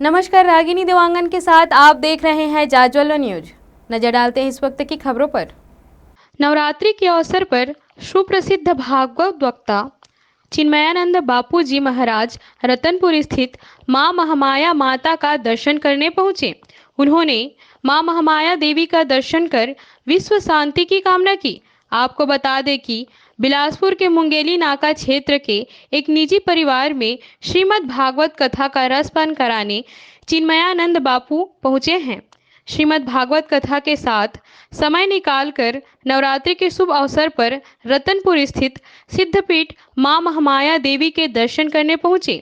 नमस्कार, रागिनी देवांगन के साथ आप देख रहे हैं जाज्वल्य न्यूज। नजर डालते हैं इस वक्त की खबरों पर। नवरात्रि के अवसर पर सुप्रसिद्ध भागवत वक्ता चिन्मयानंद बापू जी महाराज रतनपुर स्थित मां महामाया माता का दर्शन करने पहुंचे। उन्होंने मां महामाया देवी का दर्शन कर विश्व शांति की कामना की। आपको बता दें कि बिलासपुर के मुंगेली नाका क्षेत्र के एक निजी परिवार में श्रीमद् भागवत कथा का रसपान कराने चिन्मयानंद बापू पहुंचे हैं। श्रीमद् भागवत कथा के साथ समय निकालकर नवरात्रि के शुभ अवसर पर रतनपुर स्थित सिद्धपीठ मां महामाया देवी के दर्शन करने पहुंचे।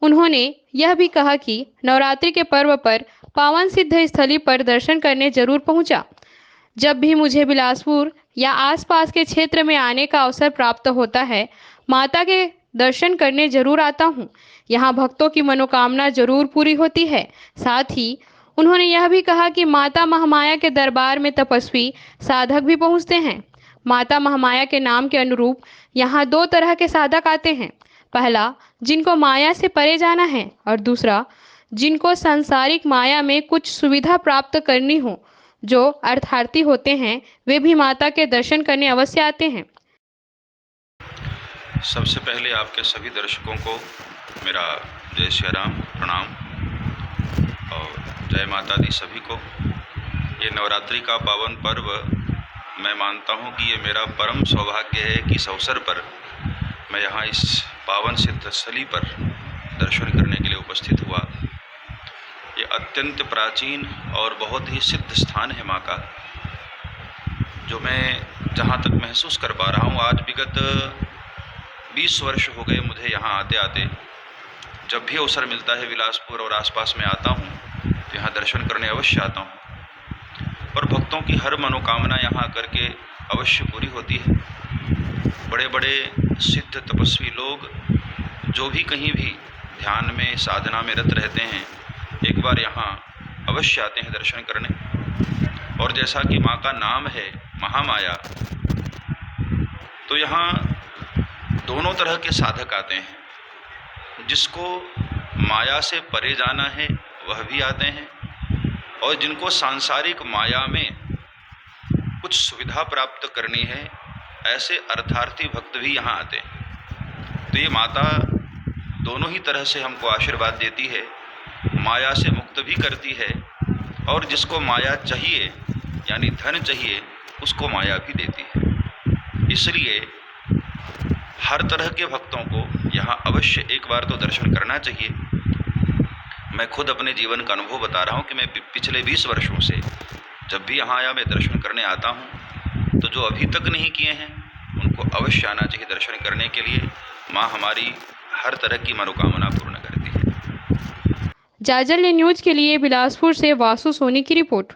उन्होंने यह भी कहा कि नवरात्रि के पर्व पर पावन सिद्ध स्थली पर दर्शन करने जरूर पहुंचा। जब भी मुझे बिलासपुर या आसपास के क्षेत्र में आने का अवसर प्राप्त होता है, माता के दर्शन करने जरूर आता हूं। यहां भक्तों की मनोकामना जरूर पूरी होती है। साथ ही उन्होंने यह भी कहा कि माता महामाया के दरबार में तपस्वी साधक भी पहुंचते हैं। माता महामाया के नाम के अनुरूप यहाँ दो तरह के साधक आते हैं। पहला, जिनको माया से परे जाना है, और दूसरा, जिनको सांसारिक माया में कुछ सुविधा प्राप्त करनी हो। जो अर्थार्थी होते हैं वे भी माता के दर्शन करने अवश्य आते हैं। सबसे पहले आपके सभी दर्शकों को मेरा जय श्री राम प्रणाम और जय माता दी सभी को। ये नवरात्रि का पावन पर्व मैं मानता हूँ कि ये मेरा परम सौभाग्य है कि इस अवसर पर मैं यहाँ इस पावन सिद्ध स्थली पर दर्शन करने के लिए उपस्थित हुआ। ये अत्यंत प्राचीन और बहुत ही सिद्ध स्थान है माँ का, जो मैं जहाँ तक महसूस कर पा रहा हूँ। आज विगत 20 वर्ष हो गए मुझे यहाँ आते आते। जब भी अवसर मिलता है बिलासपुर और आसपास में आता हूँ तो यहाँ दर्शन करने अवश्य आता हूँ और भक्तों की हर मनोकामना यहाँ करके अवश्य पूरी होती है। बड़े बड़े सिद्ध तपस्वी लोग जो भी कहीं भी ध्यान में साधना में रत रहते हैं, एक बार यहाँ अवश्य आते हैं दर्शन करने। और जैसा कि माँ का नाम है महामाया, तो यहाँ दोनों तरह के साधक आते हैं। जिसको माया से परे जाना है वह भी आते हैं, और जिनको सांसारिक माया में कुछ सुविधा प्राप्त करनी है, ऐसे अर्थार्थी भक्त भी यहाँ आते हैं। तो ये माता दोनों ही तरह से हमको आशीर्वाद देती है, माया से मुक्त भी करती है, और जिसको माया चाहिए यानी धन चाहिए उसको माया भी देती है। इसलिए हर तरह के भक्तों को यहाँ अवश्य एक बार तो दर्शन करना चाहिए। मैं खुद अपने जीवन का अनुभव बता रहा हूँ कि मैं पिछले 20 वर्षों से जब भी यहाँ आया मैं दर्शन करने आता हूँ, तो जो अभी तक नहीं किए हैं उनको अवश्य आना चाहिए दर्शन करने के लिए। माँ हमारी हर तरह की मनोकामना पूर्ण करती है। जाज्वल्य न्यूज के लिए बिलासपुर से वासु सोनी की रिपोर्ट।